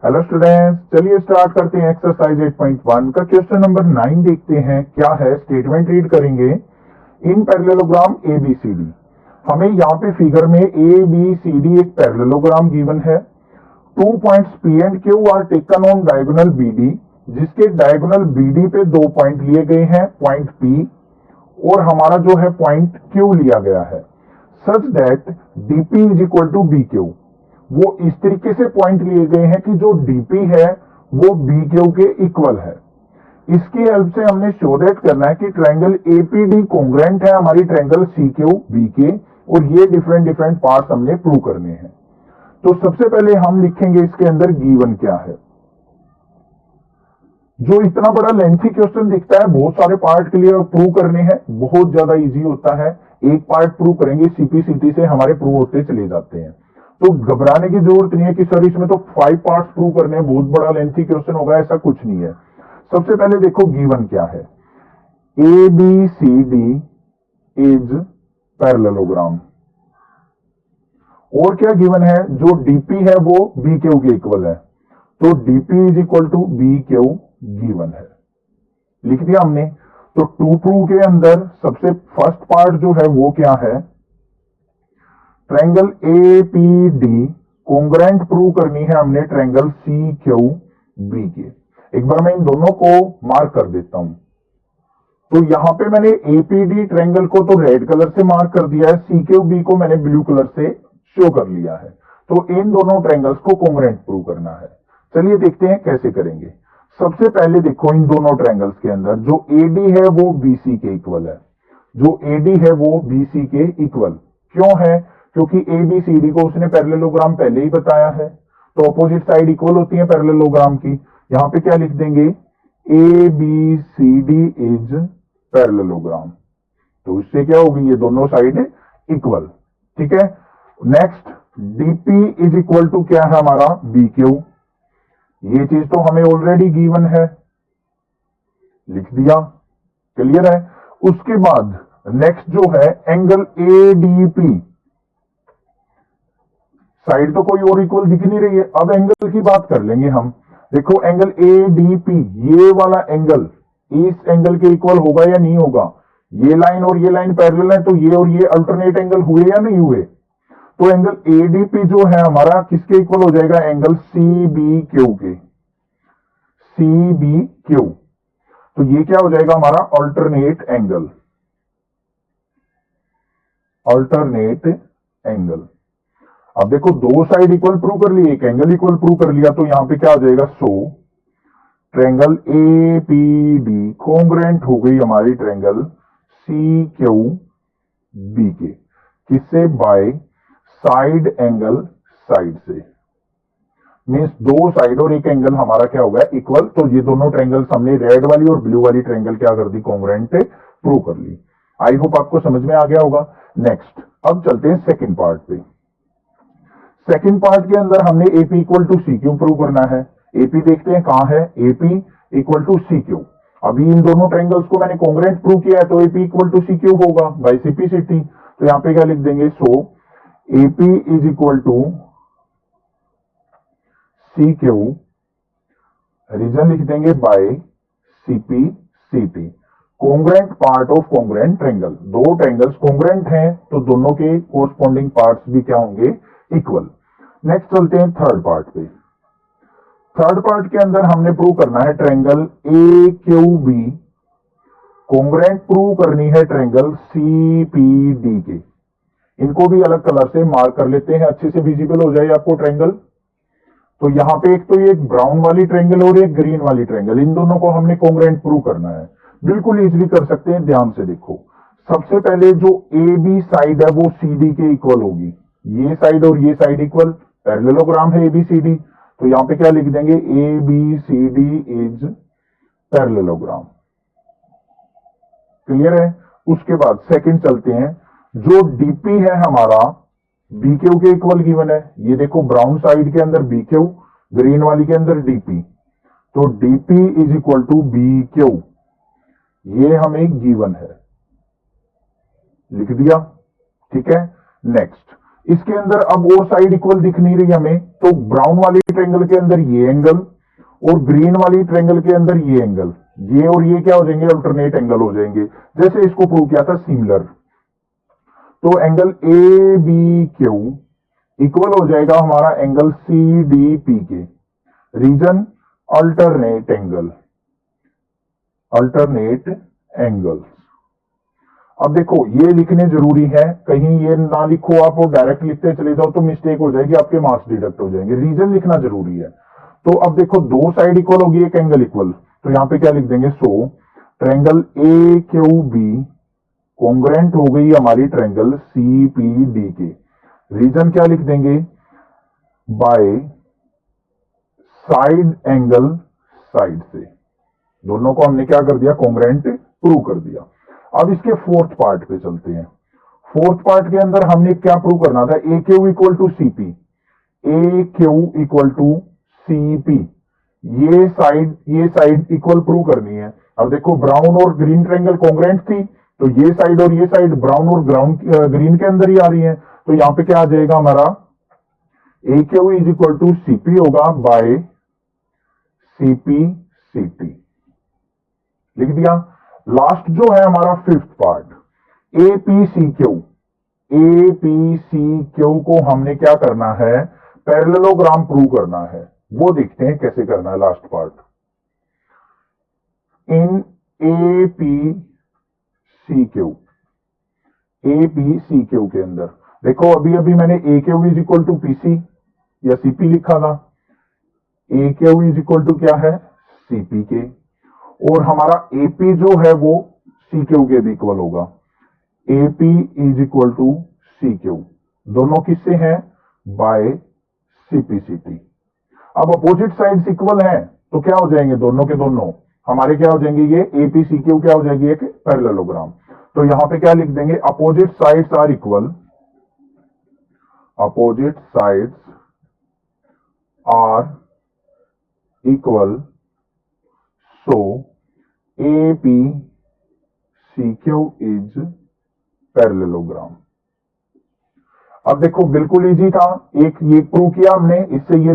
Hello students, चलिए start करते हैं एक्सरसाइज 8.1 का क्वेश्चन नंबर 9 देखते हैं क्या है। स्टेटमेंट रीड करेंगे। इन पैरेललोग्राम ABCD, हमें यहाँ पे फिगर में ABCD एक पैरेललोग्राम गिवन है। 2 points P and Q are taken on diagonal BD, जिसके डायगोनल BD पे 2 पॉइंट लिए गए हैं, पॉइंट P और हमारा जो है पॉइंट Q लिया गया है। Such that DP is equal to BQ, वो इस तरीके से पॉइंट लिए गए हैं कि जो DP है वो BQ के इक्वल है। इसकी हेल्प से हमने शो दैट करना है कि ट्रायंगल APD कॉन्ग्रुएंट है हमारी ट्रायंगल CQB के, और ये डिफरेंट डिफरेंट पार्ट्स हमने प्रूव करने हैं। तो सबसे पहले हम लिखेंगे इसके अंदर गिवन क्या है। जो इतना बड़ा लेंथी क्वेश्चन दिखता है, बहुत सारे पार्ट के लिए प्रूव करने हैं, बहुत ज्यादा इजी होता है। एक पार्ट प्रूव करेंगे, CPCT से हमारे प्रूव होते चले जाते हैं। तो घबराने की जरूरत नहीं है कि सर इसमें तो 5 पार्ट्स प्रूव करने हैं, बहुत बड़ा लेंथी क्वेश्चन होगा, ऐसा कुछ नहीं है। सबसे पहले देखो गिवन क्या है। ABCD इज पैरेललोग्राम, और क्या गिवन है, जो DP है वो BQ के इक्वल है, तो DP is equal to BQ given है, लिख दिया हमने। तो टू प्रूव के अंदर सबसे फर्स्ट पार्ट जो है वो क्या है, ट्रायंगल APD कॉन्ग्रुएंट प्रूव करनी है हमने ट्रायंगल CQB के। एक बार मैं इन दोनों को मार्क कर देता हूं। तो यहां पे मैंने APD ट्रायंगल को तो रेड कलर से मार्क कर दिया है, CQB को मैंने ब्लू कलर से शो कर लिया है। तो इन दोनों ट्रायंगल्स को कॉन्ग्रुएंट प्रूव करना है। चलिए देखते हैं कैसे करेंगे। सबसे पहले देखो इन दोनों ट्रायंगल्स के अंदर जो AD है वो BC के इक्वल है, जो AD है वो BC के इक्वल क्यों है, क्योंकि ABCD को उसने पैरेललोग्राम पहले ही बताया है। तो अपोजिट साइड इक्वल होती है पैरेललोग्राम की। यहां पे क्या लिख देंगे, ABCD इज पैरेललोग्राम, तो इससे क्या होगी, ये दोनों साइड इक्वल। ठीक है। Next DP is equal to क्या है हमारा BQ, ये चीज तो हमें ऑलरेडी गिवन है, लिख दिया, क्लियर है। उसके बाद नेक्स्ट जो है एंगल ADP, साइड तो कोई और इक्वल दिख नहीं रही है, अब एंगल की बात कर लेंगे हम। देखो एंगल ADP, ये वाला एंगल इस एंगल के इक्वल होगा या नहीं होगा। ये लाइन और ये लाइन पैरेलल है, तो ये और ये अल्टरनेट एंगल हुए या नहीं हुए। तो एंगल ADP जो है हमारा किसके इक्वल हो जाएगा, एंगल CBQ के, CBQ। तो ये क्या हो जाएगा हमारा अल्टरनेट एंगल, अल्टरनेट एंगल। अब देखो दो साइड इक्वल प्रूव कर लिए, एक एंगल इक्वल प्रूव कर लिया, तो यहां पे क्या आ जाएगा, सो ट्रायंगल APD कॉन्ग्रुएंट हो गई हमारी ट्रायंगल CQB के, किससे, बाय साइड एंगल साइड से। मींस दो साइड और एक एंगल हमारा क्या होगा, इक्वल। तो ये दोनों ट्रायंगल्स हमने रेड वाली और ब्लू वाली ट्रायंगल क्या कर दी, कॉन्ग्रुएंट प्रूव कर ली। आई होप आपको समझ में आ गया होगा। नेक्स्ट अब चलते हैं सेकंड पार्ट पे। सेकंड पार्ट के अंदर हमने AP equal to CQ prove करना है। AP देखते हैं कहां है, AP इक्वल टू CQ। अभी इन दोनों ट्रायंगल्स को मैंने कॉन्ग्रुएंट प्रूव किया है, तो AP इक्वल टू CQ होगा बाय CPCT। तो यहां पे क्या लिख देंगे, so AP is equal to CQ, reason लिख देंगे by CPCT, congruent part of congruent triangle. दो ट्रायंगल्स कॉन्ग्रुएंट हैं तो दोनों के कोरस्पॉन्डिंग पार्ट्स भी क्या होंगे, इक्वल। नेक्स्ट चलते हैं थर्ड पार्ट पे। थर्ड पार्ट के अंदर हमने प्रूव करना है ट्रायंगल AQB कॉन्ग्रुएंट प्रूव करनी है ट्रायंगल CPD के। इनको भी अलग कलर से मार्क कर लेते हैं, अच्छे से विजिबल हो जाए आपको ट्रायंगल। तो यहां पे एक तो ये ब्राउन वाली ट्रायंगल और एक ग्रीन वाली ट्रायंगल, इन दोनों को हमने कॉन्ग्रुएंट प्रूव करना है। बिल्कुल इजीली कर सकते हैं, ध्यान से देखो। सबसे पहले जो AB साइड है वो CD के इक्वल होगी, ये साइड और ये साइड इक्वल, पैरेललोग्राम है ABCD। तो यहां पे क्या लिख देंगे, ABCD इज पैरेललोग्राम, क्लियर है। उसके बाद सेकंड चलते हैं, जो DP है हमारा BQ के इक्वल गिवन है। ये देखो ब्राउन साइड के अंदर BQ, ग्रीन वाली के अंदर DP, तो DP is equal to BQ, ये हमें गिवन है, लिख दिया। ठीक है। नेक्स्ट इसके अंदर अब और साइड इक्वल दिख नहीं रही हमें, तो ब्राउन वाली ट्रायंगल के अंदर ये एंगल और ग्रीन वाली ट्रायंगल के अंदर ये एंगल, ये और ये क्या हो जाएंगे, अल्टरनेट एंगल हो जाएंगे, जैसे इसको प्रूव किया था सिमिलर। तो एंगल ए बी क्यू इक्वल हो जाएगा हमारा एंगल सी डी पी के। Reason alternate angle, alternate angles. अब देखो ये लिखने जरूरी है, कहीं ये ना लिखो आप और डायरेक्ट लिखते चले जाओ तो मिस्टेक हो जाएगी, आपके मार्क्स डिडक्ट हो जाएंगे। रीजन लिखना जरूरी है। तो अब देखो दो साइड इक्वल होगी, एक एंगल इक्वल, तो यहां पे क्या लिख देंगे, so triangle A Q B congruent हो गई हमारी ट्रायंगल सी पी डी के। रीजन क्या लिख देंगे, बाय साइड एंगल, साइड से दोनों को हमने क्या कर दिया, कॉन्ग्रेंट प्रूव कर दिया। अब इसके फोर्थ पार्ट पे चलते हैं। फोर्थ पार्ट के अंदर हमने क्या प्रूव करना था, A Q equal to C P, A Q equal to C P, ये साइड इक्वल प्रूव करनी है। अब देखो ब्राउन और ग्रीन ट्रायंगल कॉन्ग्रेंट थी, तो ये साइड और ये साइड ब्राउन और ग्रीन के अंदर ही आ रही है, तो यहां पे क्या आ जाएगा हमारा, A Q is equal to CP होगा बाय सीपी सीटी, लिख दिया। लास्ट जो है हमारा fifth part, A P C Q, A P C Q को हमने क्या करना है, पैरेललोग्राम प्रूव करना है। वो देखते हैं कैसे करना है last part. In A P C Q, A P C Q के अंदर देखो अभी अभी मैंने A Q is equal to PC या सीपी लिखा था, A Q is equal to क्या है, सीपी के, और हमारा एपी जो है वो सी क्यू के भी इक्वल होगा, AP is equal to C Q, दोनों किससे हैं, बाय सीपीसीटी। अब अपोजिट साइड्स इक्वल हैं तो क्या हो जाएंगे, दोनों के दोनों हमारे क्या हो जाएंगे, ये एपी सी क्यू क्या हो जाएगी, एक पैरेललोग्राम। तो यहां पे क्या लिख देंगे, opposite sides are equal, opposite sides are equal, so AP C Q is parallelogram. अब देखो बिल्कुल इजी था, एक ये प्रूव किया हमने, इससे ये